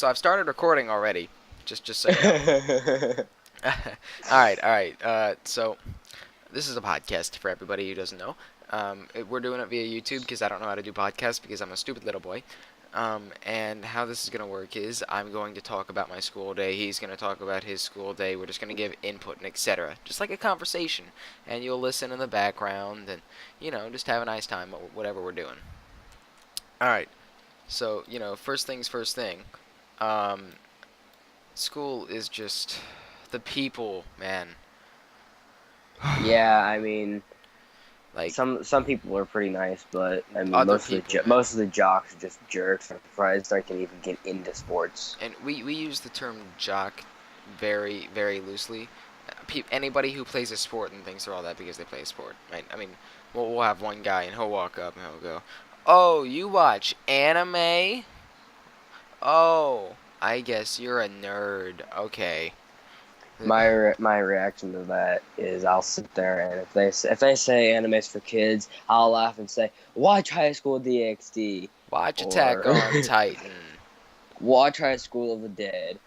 so I've started recording already. Just so you know. All right. So this is a podcast for everybody who doesn't know. We're doing it via YouTube because I don't know how to do podcasts because I'm a stupid little boy. And how this is gonna work is I'm going to talk about my school day. He's gonna talk about his school day. We're just gonna give input and etc. Just like a conversation, and you'll listen in the background and just have a nice time whatever we're doing. All right. So first things first thing. Um, School is just the people, man. Yeah, I mean, Like some people are pretty nice, but I mean, other people, man. most of the jocks are just jerks. I'm surprised I can even get into sports. And we use the term jock very very loosely. Anybody who plays a sport and thinks they're all that because they play a sport, right? I mean, we'll have one guy and he'll walk up and he'll go, "Oh, you watch anime? Oh, I guess you're a nerd. Okay." My reaction to that is I'll sit there and if they say anime's for kids, I'll laugh and say watch High School DxD Watch Attack or on Titan. watch High School of the Dead.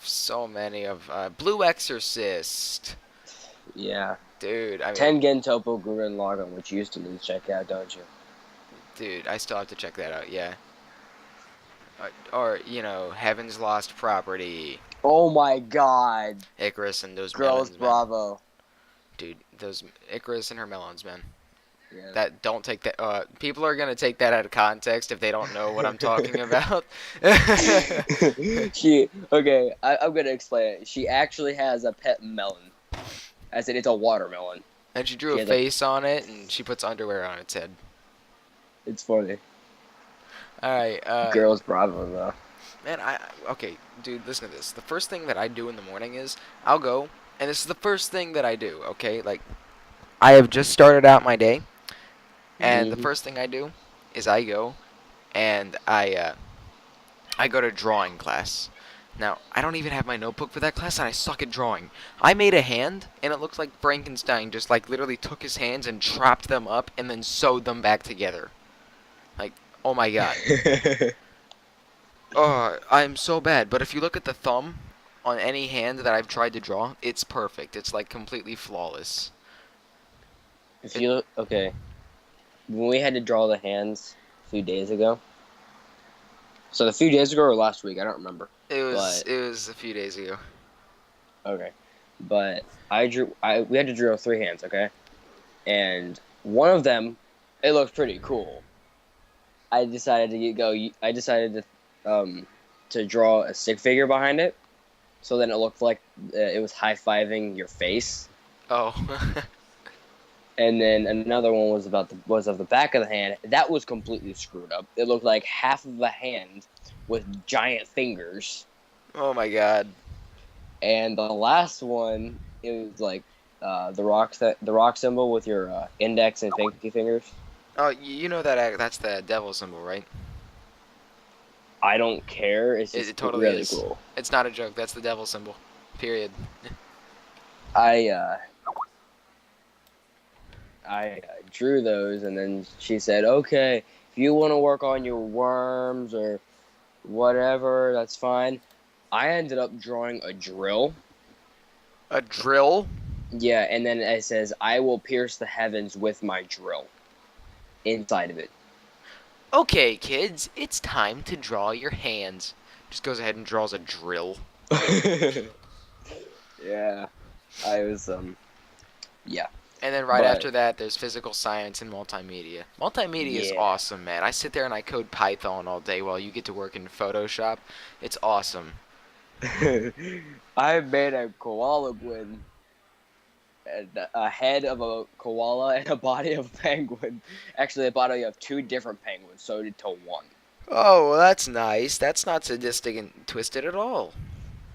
So many of Blue Exorcist. Yeah, Dude, I mean, Tengen Toppo Gurren Lagann, which you used to need to check out, don't you? dude, I still have to check that out. Yeah. Or Heaven's Lost Property, Oh my God, Icarus and those Girls melons, man. Bravo. Dude, those Icarus and her melons, man. Yeah. That don't take that. People are gonna take that out of context if they don't know what I'm talking about. I'm gonna explain it. She actually has a pet melon. I said it's a watermelon. And she drew She a has face on it, and she puts underwear on its head. It's funny. All right, Girls Bravo though. man. Okay, dude. Listen to this. The first thing that I do in the morning is I'll go, and this is the first thing that I do. Okay, like I have just started out my day. And the Mm-hmm. first thing I do is I go and I go to drawing class. Now, I don't even have my notebook for that class, and I suck at drawing. I made a hand, and it looks like Frankenstein just like literally took his hands and chopped them up and then sewed them back together. Like, oh my god. Oh, I'm so bad. But if you look at the thumb on any hand that I've tried to draw, it's perfect. It's like completely flawless. If you look, okay, when we had to draw the hands a few days ago. So a few days ago or last week, I don't remember. It was a few days ago. Okay, but we had to draw three hands. Okay, and one of them, it looked pretty cool. I decided to draw a stick figure behind it, so then it looked like it was high fiving your face. Oh. And then another one was of the back of the hand. That was completely screwed up. It looked like half of a hand with giant fingers. Oh my god. And the last one, it was like the rock symbol with your index and pinky fingers. Oh, you know that's the devil symbol, right? I don't care. It's just It totally really is. cool. It's not a joke. That's the devil symbol. Period. I drew those, and then she said, "Okay, if you want to work on your worms or whatever, that's fine." I ended up drawing a drill. A drill? Yeah, and then it says, "I will pierce the heavens with my drill." Inside of it. Okay, kids, it's time to draw your hands. Just goes ahead and draws a drill. Yeah, I was yeah. And then right But after that, there's physical science and multimedia. Multimedia is yeah, awesome, man. I sit there and I code Python all day while you get to work in Photoshop. It's awesome. I made a koala gwyn, and a head of a koala and a body of a penguin. Actually, a body of two different penguins sewed into one. Oh, well, that's nice. That's not sadistic and twisted at all.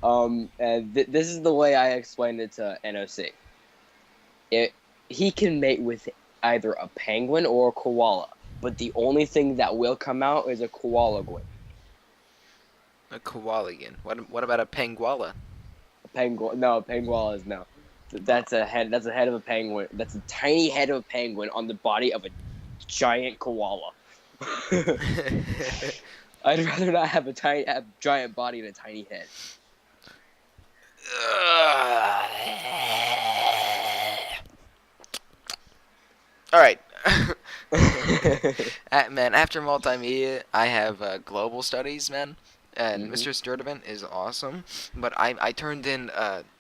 And this is the way I explained it to NOC. He can mate with either a penguin or a koala, but the only thing that will come out is a koala gwyn. A koalagan. What about a penguala? No, penguala is no. That's a head. That's a head of a penguin. That's a tiny head of a penguin on the body of a giant koala. I'd rather not have a giant body and a tiny head. All right. Man, after multimedia, I have global studies, man. And Hmm. Mr. Sturdivant is awesome, but I turned in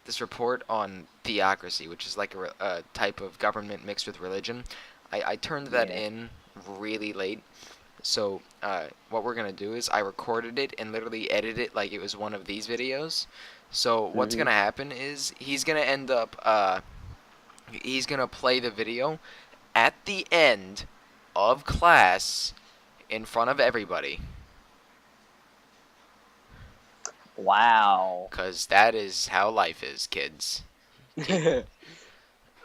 this report on theocracy, which is like a type of government mixed with religion. I turned that Yeah. in really late, so what we're gonna do is I recorded it and literally edited it like it was one of these videos. So what's Hmm. gonna happen is he's gonna end up he's gonna play the video at the end of class in front of everybody, Wow. 'cause that is how life is, kids. Ugh.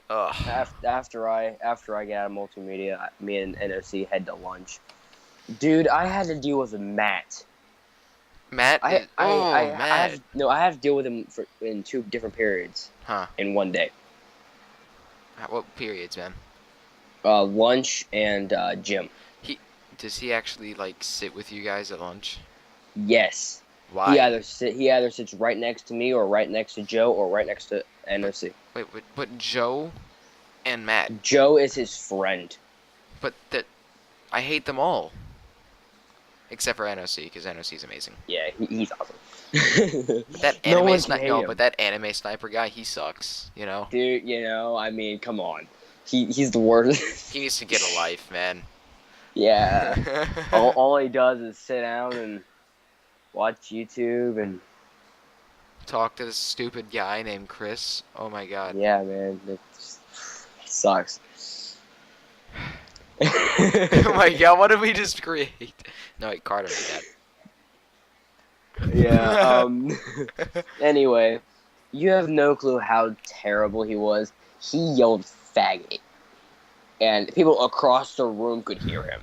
After I get out of multimedia, me and NOC head to lunch. Dude, I had to deal with Matt. Matt I is. I Oh, I Matt. have no. I have to deal with him in 2 different periods Huh. in one day. What periods, man? Lunch and gym. He does he actually like sit with you guys at lunch? Yes. Why? He either sits right next to me or right next to Joe or right next to But NOC. wait, but Joe and Matt. Joe is his friend. But that I hate them all except for NOC because NOC is amazing. Yeah, he's awesome. But that No anime one can sniper, hate no, him, but that anime sniper guy, he sucks. You know, dude. I mean, come on. He's the worst. he needs to get a life, man. Yeah. All he does is sit down and watch YouTube and Talk to this stupid guy named Chris. Oh my god. yeah, man, it sucks. Oh my god, what did we just create? No, wait, Carter made Yeah. that. Anyway, you have no clue how terrible he was. He yelled "faggot," and people across the room could hear him.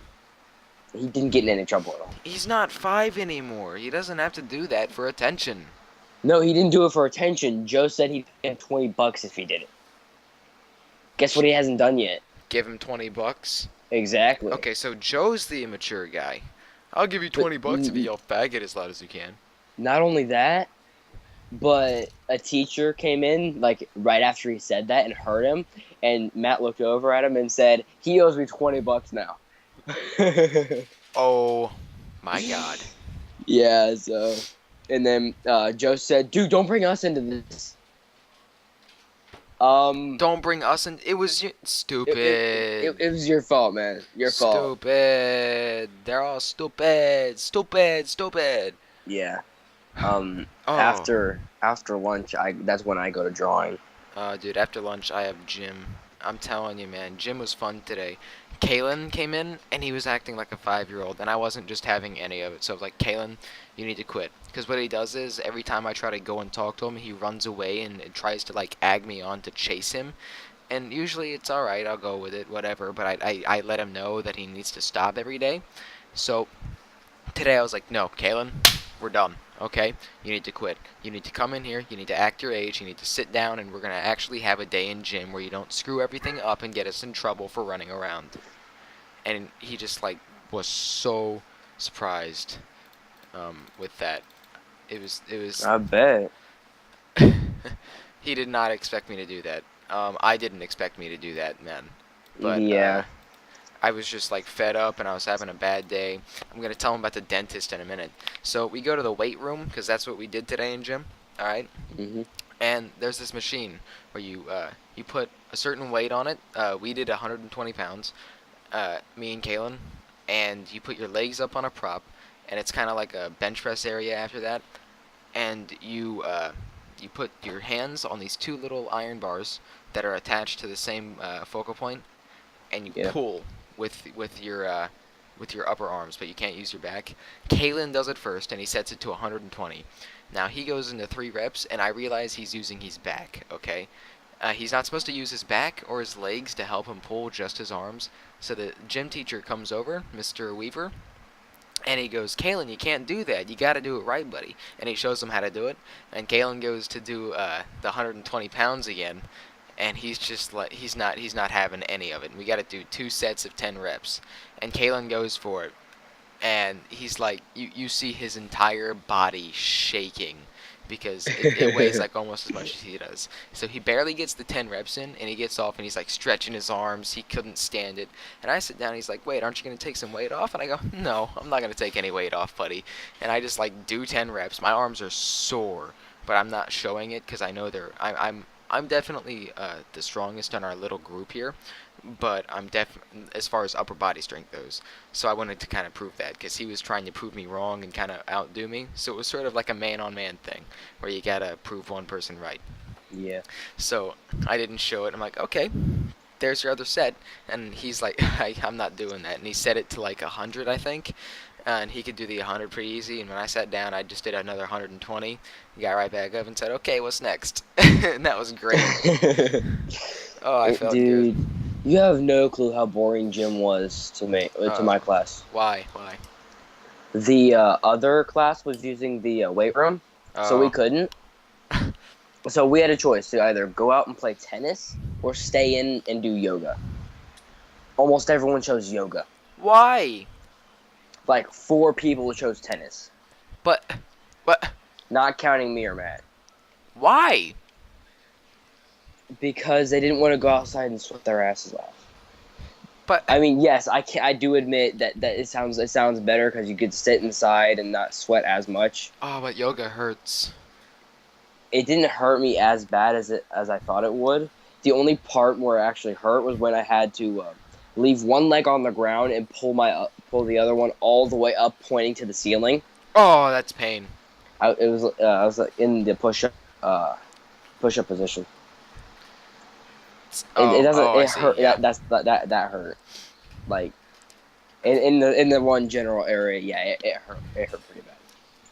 He didn't get in any trouble at all. He's not 5 anymore. He doesn't have to do that for attention. No, he didn't do it for attention. Joe said he'd get $20 if he did it. Guess what he hasn't done yet? Give him 20 bucks. Exactly. Okay, so Joe's the immature guy. I'll give you But 20 bucks if you yell faggot as loud as you can. not only that, but a teacher came in like right after he said that and heard him, and Matt looked over at him and said, "He owes me $20 now." Oh my god. Yeah. So, and then Joe said, "Dude, don't bring us into this." Don't bring us in. It was stupid. It was your fault, man. Your fault. Stupid. They're all stupid. Stupid. Stupid. Yeah. Oh. After lunch, that's when I go to drawing. Dude, after lunch I have gym. I'm telling you, man, gym was fun today. Kalen came in and he was acting like a 5-year-old, and I wasn't just having any of it. So I was like, Kalen, you need to quit. Because what he does is every time I try to go and talk to him, he runs away and tries to like egg me on to chase him. And usually it's all right, I'll go with it, whatever. But I let him know that he needs to stop every day. So today I was like, no, Kalen, we're done. Okay, you need to quit. You need to come in here. You need to act your age. You need to sit down, and we're gonna actually have a day in gym where you don't screw everything up and get us in trouble for running around. And he just like was so surprised with that. It was. I bet. He did not expect me to do that. I didn't expect me to do that, man. But Yeah. I was just like fed up and I was having a bad day. I'm gonna tell him about the dentist in a minute. So we go to the weight room because that's what we did today in gym. All right. Mhm. And there's this machine where you put a certain weight on it. We did 120 pounds, me and Kalen, and you put your legs up on a prop, and it's kind of like a bench press area after that, and you put your hands on these two little iron bars that are attached to the same focal point, and you Yeah. pull with your upper arms, but you can't use your back. Kalen does it first, and he sets it to 120. Now he goes into 3 reps, and I realize he's using his back. Okay, he's not supposed to use his back or his legs to help him pull, just his arms. So the gym teacher comes over, Mr. Weaver, and he goes, Kalen, you can't do that. You got to do it right, buddy. And he shows him how to do it. And Kalen goes to do the 120 pounds again, and he's just like he's not having any of it. And we got to do 2 sets of 10 reps. And Kalen goes for it, and he's like, you see his entire body shaking because it weighs like almost as much as he does. So he barely gets the 10 reps in, and he gets off, and he's like stretching his arms. He couldn't stand it. And I sit down, and he's like, wait, aren't you going to take some weight off? And I go, no, I'm not going to take any weight off, buddy. And I just like do 10 reps. My arms are sore, but I'm not showing it because I know I'm definitely the strongest in our little group here, but I'm as far as upper body strength goes. So I wanted to kind of prove that because he was trying to prove me wrong and kind of outdo me. So it was sort of like a man-on-man thing where you gotta prove one person right. Yeah. So I didn't show it. I'm like, okay, there's your other set, and he's like, I'm not doing that, and he set it to like 100, I think. And he could do the 100 pretty easy, and when I sat down, I just did another 120. He got right back up and said, okay, what's next? And that was great. Oh, I felt Dude, good. you have no clue how boring gym was to me, to my class. Why? Why? The other class was using the weight room, so we Oh. couldn't. So we had a choice to either go out and play tennis or stay in and do yoga. Almost everyone chose yoga. Why? Like 4 people chose tennis, But not counting me or Matt, why? because they didn't want to go outside and sweat their asses off. But I mean, yes, I do admit that it sounds better because you could sit inside and not sweat as much. oh, but yoga hurts. It didn't hurt me as bad as I thought it would. The only part where it actually hurt was when I had to leave one leg on the ground and pull the other one all the way up, pointing to the ceiling. Oh, that's pain. I was like, in the push up position. It doesn't. Oh, I It see. hurt. Yeah. That hurt. Like in the one general area, yeah, it hurt. It hurt pretty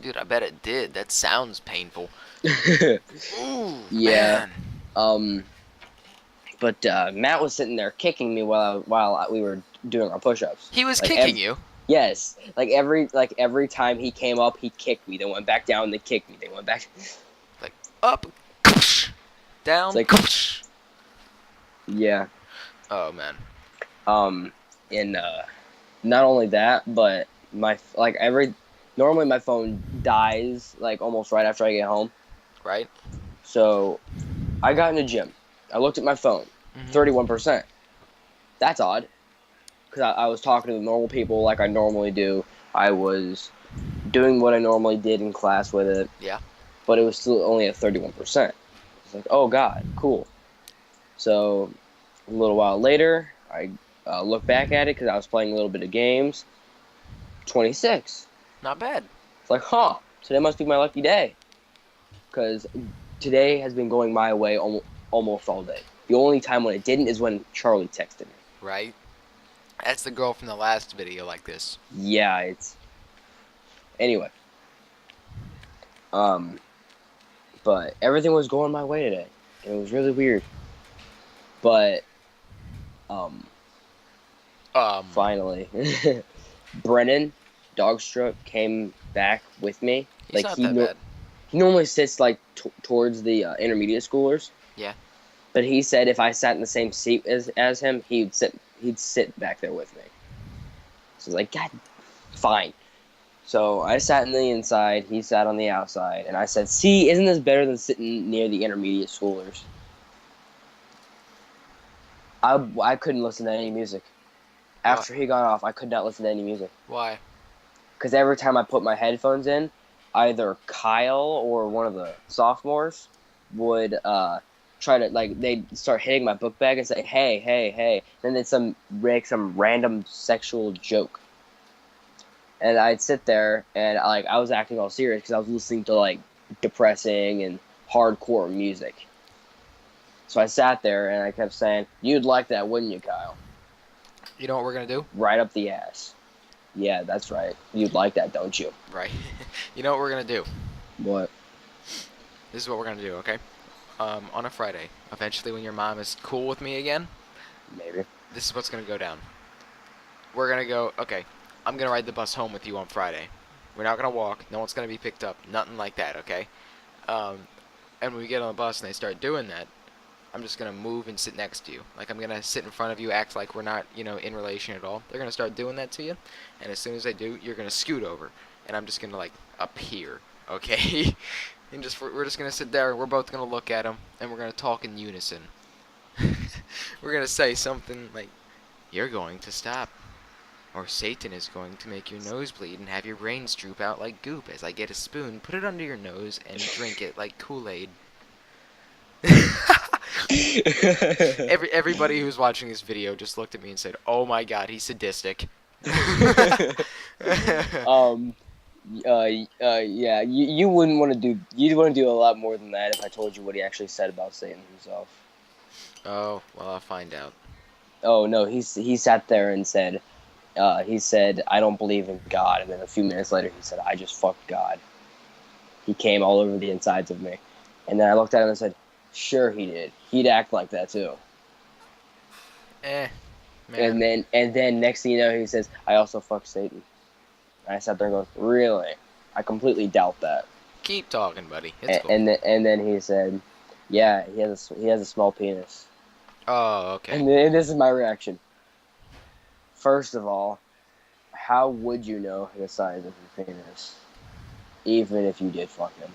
Dude, I bet it did. That sounds painful. bad. Ooh, Yeah. man. But Matt was sitting there kicking me while we were doing our push-ups. He was Like, kicking you. Yes, like every time he came up, he kicked me. Then went back down. They kicked me. They went back. Like up, down. It's like, yeah. Oh man. And not only that, but normally my phone dies like almost right after I get home. Right. So I got in the gym. I looked at my phone. 31%. That's odd. Because I was talking to the normal people like I normally do. I was doing what I normally did in class with it. Yeah. But it was still only at 31%. It's like, oh god, cool. So a little while later, I look back at it because I was playing a little bit of games. 26. Not bad. It's like, huh, today must be my lucky day. Because today has been going my way almost all day. The only time when it didn't is when Charlie texted me. Right. That's the girl from the last video like this. Yeah, it's... Anyway. But everything was going my way today. And it was really weird. But, finally, Brennan, Dogstruck, came back with me. He's not that bad. He normally sits like towards the intermediate schoolers. Yeah. But he said if I sat in the same seat as him, he'd sit back there with me. So I was like, God, fine. So I sat in the inside, he sat on the outside, and I said, see, isn't this better than sitting near the intermediate schoolers? I couldn't listen to any music. After he got off, I could not listen to any music. Why? Because every time I put my headphones in, either Kyle or one of the sophomores would try to, like, they'd start hitting my book bag and say, hey, hey, hey. Then they'd make some random sexual joke. And I'd sit there and, I was acting all serious because I was listening to, like, depressing and hardcore music. So I sat there and I kept saying, you'd like that, wouldn't you, Kyle? You know what we're gonna do? Right up the ass. Yeah, that's right. You'd like that, don't you? Right. You know what we're gonna do? What? This is what we're gonna do, okay? On a Friday, eventually when your mom is cool with me again, Maybe. this is what's gonna go down. We're gonna go, okay, I'm gonna ride the bus home with you on Friday. We're not gonna walk, no one's gonna be picked up, nothing like that, okay? And when we get on the bus and they start doing that, I'm just gonna move and sit next to you. Like I'm gonna sit in front of you, act like we're not, in relation at all. They're gonna start doing that to you, and as soon as they do, you're gonna scoot over, and I'm just gonna like appear, okay? And we're just gonna sit there. We're both gonna look at them, and we're gonna talk in unison. We're gonna say something like, "You're going to stop." Or Satan is going to make your nose bleed and have your brains droop out like goop as I get a spoon, put it under your nose, and drink it like Kool-Aid. Everybody who's watching this video just looked at me and said, "Oh my God, he's sadistic." um, yeah, you wouldn't want to do. You'd want to do a lot more than that if I told you what he actually said about Satan himself. Oh well, I'll find out. Oh no, he sat there and said, he said, I don't believe in God, and then a few minutes later he said, I just fucked God. He came all over the insides of me, and then I looked at him and said, sure he did. He'd act like that too. Man. And then next thing you know, he says, I also fucked Satan. And I sat there and goes, really? I completely doubt that. Keep talking, buddy. It's cool. And then he said, yeah, he has a small penis. Oh, okay. And this is my reaction. First of all, how would you know the size of your penis? Even if you did fuck him.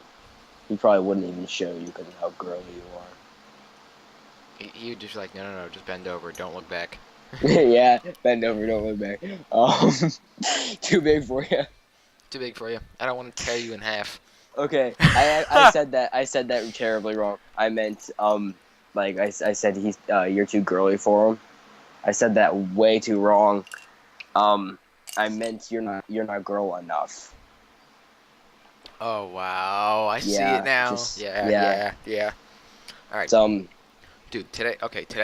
He probably wouldn't even show you because of how girly you are. He would just like, no, just bend over, don't look back. Yeah, bend over, don't look back. Too big for you. Too big for you. I don't want to tear you in half. Okay, I said that terribly wrong. I meant like I said you're too girly for him. I said that way too wrong. I meant you're not girl enough. Oh wow, I see it now. Yeah. All right, dude. Today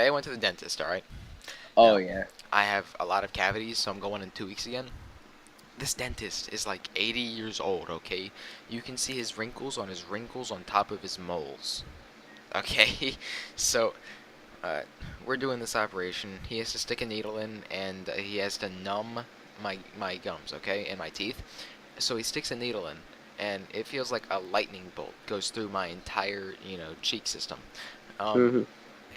I went to the dentist. All right. Oh Now, yeah. I have a lot of cavities, so I'm going in 2 weeks again. This dentist is like 80 years old. Okay, you can see his wrinkles on top of his moles. Okay, so we're doing this operation. He has to stick a needle in, and he has to numb my gums, okay, and my teeth. So he sticks a needle in, and it feels like a lightning bolt goes through my entire, cheek system. Um, Mm-hmm.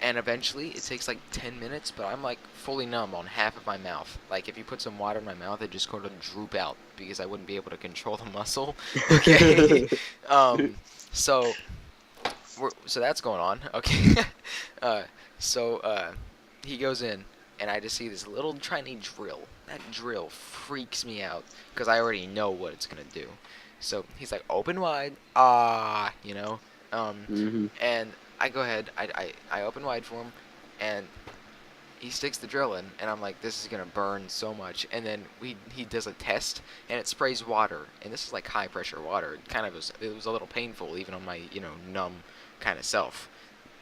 and eventually, it takes like 10 minutes, but I'm like fully numb on half of my mouth. Like if you put some water in my mouth, it just going to droop out because I wouldn't be able to control the muscle. Okay. um, so so that's going on. Okay. uh, so he goes in, and I just see this little tiny drill. That drill freaks me out because I already know what it's gonna do. So he's like, open wide, Mm-hmm. and I go ahead, I open wide for him, and he sticks the drill in, and I'm like, this is gonna burn so much. And then he does a test, and it sprays water, and this is like high pressure water. It was a little painful even on my numb kind of self.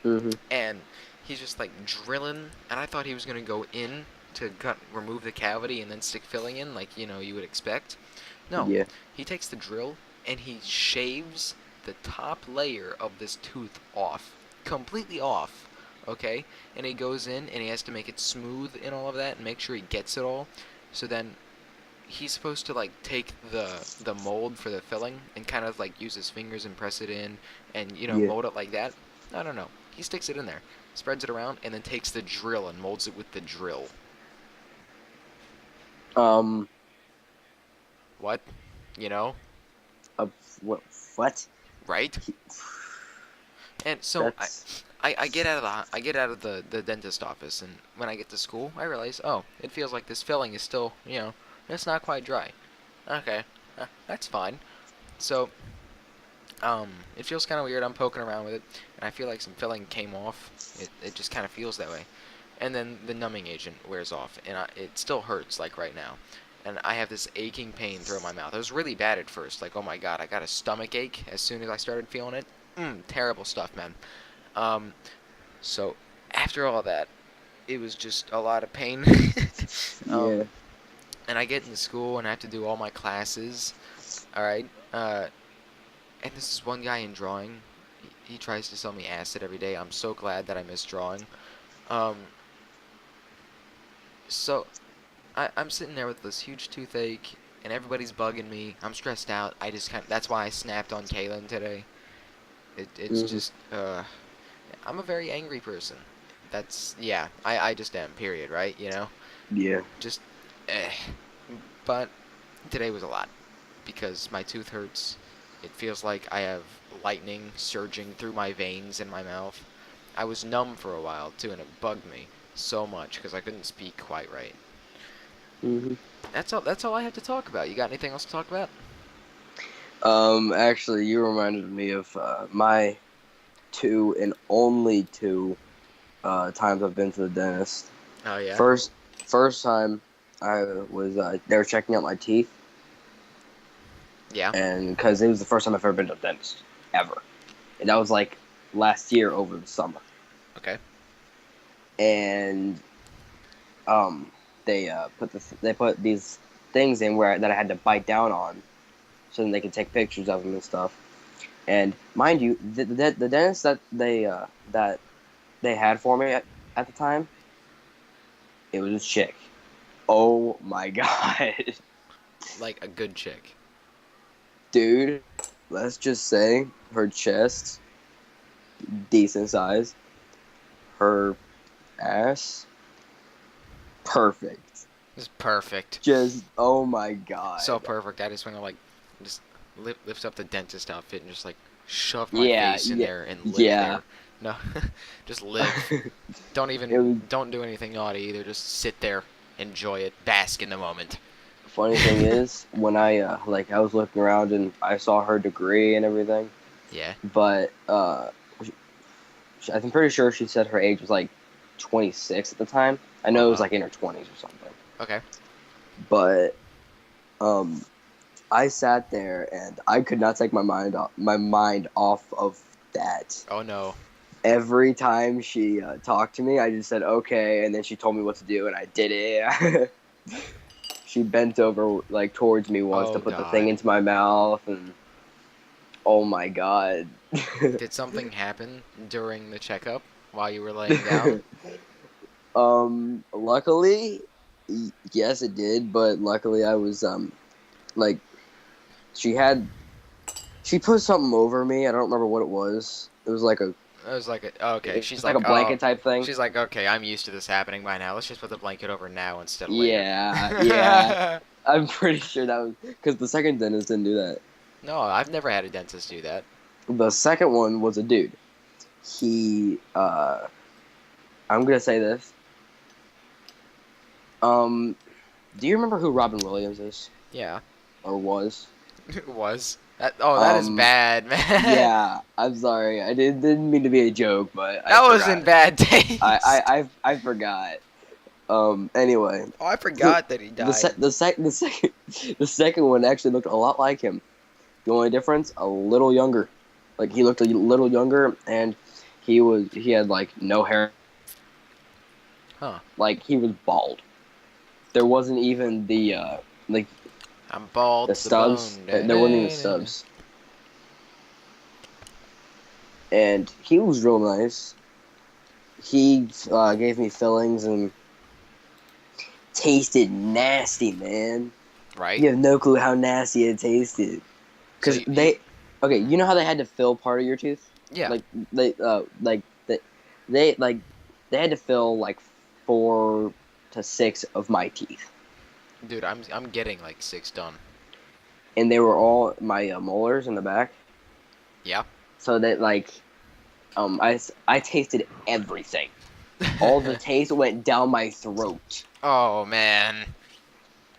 Mm-hmm. And he's just like drilling, and I thought he was gonna go in to remove the cavity and then stick filling in like you would expect. No, Yeah. he takes the drill and he shaves the top layer of this tooth off, completely off. Okay, and he goes in and he has to make it smooth and all of that and make sure he gets it all. So then he's supposed to like take the mold for the filling and kind of like use his fingers and press it in and Yeah. mold it like that. No. He sticks it in there, spreads it around, and then takes the drill and molds it with the drill. Um. What? You know? What? What? Right? And so That's. I get out of the dentist office, and when I get to school, I realize, oh, it feels like this filling is still, it's not quite dry. Okay, that's fine. So, it feels kind of weird. I'm poking around with it, and I feel like some filling came off. It just kind of feels that way. And then the numbing agent wears off, and it still hurts, like right now. And I have this aching pain through my mouth. It was really bad at first. Like, oh my god, I got a stomach ache as soon as I started feeling it. Terrible stuff, man. So after all that, it was just a lot of pain. Yeah. And I get into school and I have to do all my classes. All right. And this is one guy in drawing. He tries to sell me acid every day. I'm so glad that I missed drawing. Um, so I'm sitting there with this huge toothache, and everybody's bugging me. I'm stressed out. That's why I snapped on Kaylin today. It's Mm-hmm. just I'm a very angry person. That's yeah. I just am. Period. Right? You know. Yeah. Just eh. But today was a lot because my tooth hurts. It feels like I have lightning surging through my veins in my mouth. I was numb for a while too, and it bugged me so much because I couldn't speak quite right. Hmm. That's all. That's all I have to talk about. You got anything else to talk about? Actually, you reminded me of my two and only two times I've been to the dentist. Oh yeah. First, first time I was they were checking out my teeth, Yeah. and because it was the first time I've ever been to the dentist ever, and that was like last year over the summer, Okay. and they they put these things in where that I had to bite down on, so then they could take pictures of them and stuff. And mind you, the dentist that they had for me at the time, it was a chick. Oh my god, Like a good chick. dude! Let's just say her chest, decent size. Her ass, perfect. It's perfect. Just oh my god. So perfect. I just want to like just lift up the dentist outfit and just like shove my Yeah, face in yeah, there and live yeah. there. No, just live. Don't It was don't do anything naughty either. Just sit there, enjoy it, bask in the moment. funny thing is when I I was looking around and I saw her degree and everything, Yeah. but I'm pretty sure she said her age was like 26 at the time. I Oh know it was wow. like in her 20s or something. Okay. But um, I sat there and I could not take my mind off of that. Oh no. Every time she talked to me, I just said okay, and then she told me what to do, and I did it. She bent over like towards me once to Oh put the thing god. into my mouth, and oh my god. Did something happen during the checkup while you were laying down? Luckily, yes, it did, but luckily I was like she had she put something over me. I don't remember what it was. It was like a I was like, okay. it She's was like a like, oh, blanket type thing. she's like, okay. I'm used to this happening by now. Let's just put the blanket over now instead of later. Yeah, yeah. I'm pretty sure that was because the second dentist didn't do that. No, I've never had a dentist do that. The second one was a dude. He, I'm gonna say this. Um, do you remember who Robin Williams is Yeah. or was? It was. That is bad, man. Yeah, I'm sorry. I didn't mean to be a joke, but I That was in forgot. bad taste. I forgot. Anyway, Oh, I forgot that he the died. the second one actually looked a lot like him. The only difference, a little younger. Like he looked a little younger, and he had like no hair. Huh. Like he was bald. There wasn't even the like I'm bald the to the stubs. bone. There wasn't even stubs. And he was real nice. He gave me fillings and tasted nasty, man. Right? You have no clue how nasty it tasted. So Because okay, you know how they had to fill part of your tooth? yeah. Like they like they had to fill like 4 to 6 of my teeth, Dude, I'm getting like 6 done. and they were all my molars in the back. Yeah. So that I tasted everything. All the taste went down my throat. Oh man.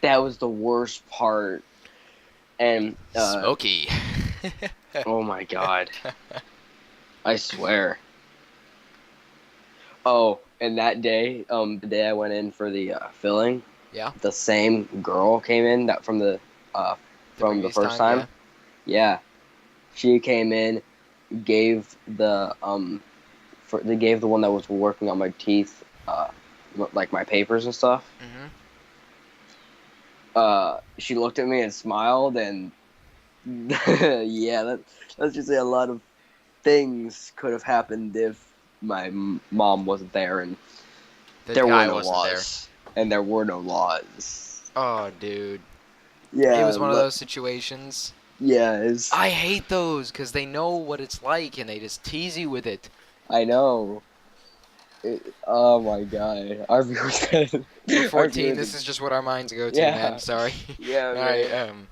That was the worst part. And Smoky. oh my god, I swear. Oh, and that day, the day I went in for the filling, Yeah. the same girl came in that from the previous first time. Yeah. Yeah, she came in, gave they gave the one that was working on my teeth, like my papers and stuff. Mhm. She looked at me and smiled, and yeah, let's just say a lot of things could have happened if my mom wasn't there, and The there were guy no wasn't there. laws, and there were no laws. Oh, dude. It Yeah, was one of those situations. yeah, it's I hate those because they know what it's like and they just tease you with it. I know. Oh my god. Our viewers gotta, We're our 14. viewers This is just what our minds go to, man. yeah. Sorry. Yeah, All right. man.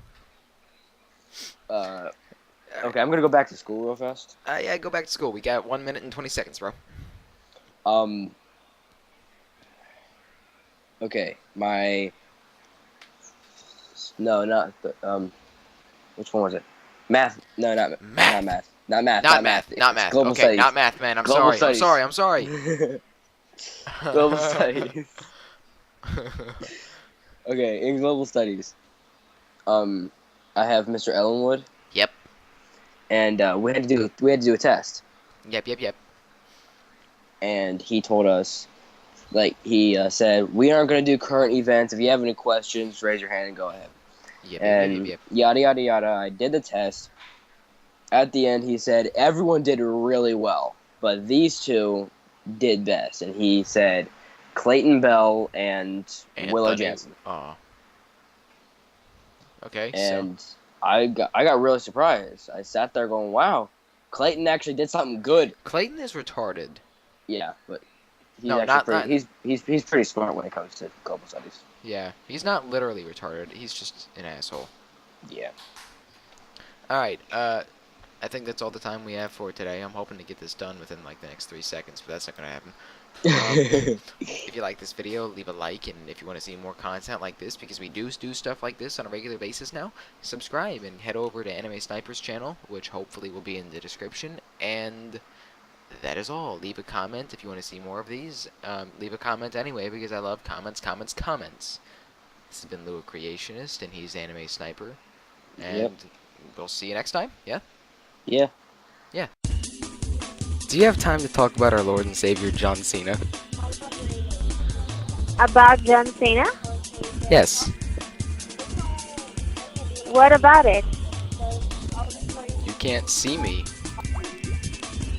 Okay, I'm gonna go back to school real fast. Yeah, go back to school. We got 1 minute and 20 seconds, bro. Um. Okay, my. No, not the, Which one was it? Math. No, not Math. not math. Not math. Not Not math. math. Not It's math. global Okay, studies. not math, man. I'm Global sorry. I'm studies. sorry. I'm sorry. Global studies. Okay, in global studies, I have Mr. Ellenwood, Yep. and we had to do a test, Yep. Yep. Yep. and he told us, like he said, we aren't going to do current events. If you have any questions, raise your hand and go ahead. Yep. Yep. Yep. And Yep. yada yada yada. I did the test. At the end, he said everyone did really well, but these two did best, and he said Clayton Bell and Willow Anthony. Jansen. Oh. Okay. And I got really surprised. I sat there going, "Wow, Clayton actually did something good." Clayton is retarded. Yeah, but he's No, actually not. he's pretty smart when it comes to global studies. Yeah, he's not literally retarded. He's just an asshole. Yeah. All right. I think that's all the time we have for today. I'm hoping to get this done within like the next 3 seconds, but that's not gonna happen. If you like this video, leave a like, and if you want to see more content like this, because we do stuff like this on a regular basis now, subscribe and head over to Anime Sniper's channel, which hopefully will be in the description. And that is all. Leave a comment if you want to see more of these. Leave a comment anyway, because I love comments. This has been Lua Creationist, and he's Anime Sniper. And we'll see you next time. Yeah? Yeah. Yeah. Do you have time to talk about our Lord and Savior, John Cena? About John Cena? Yes. What about it? You can't see me.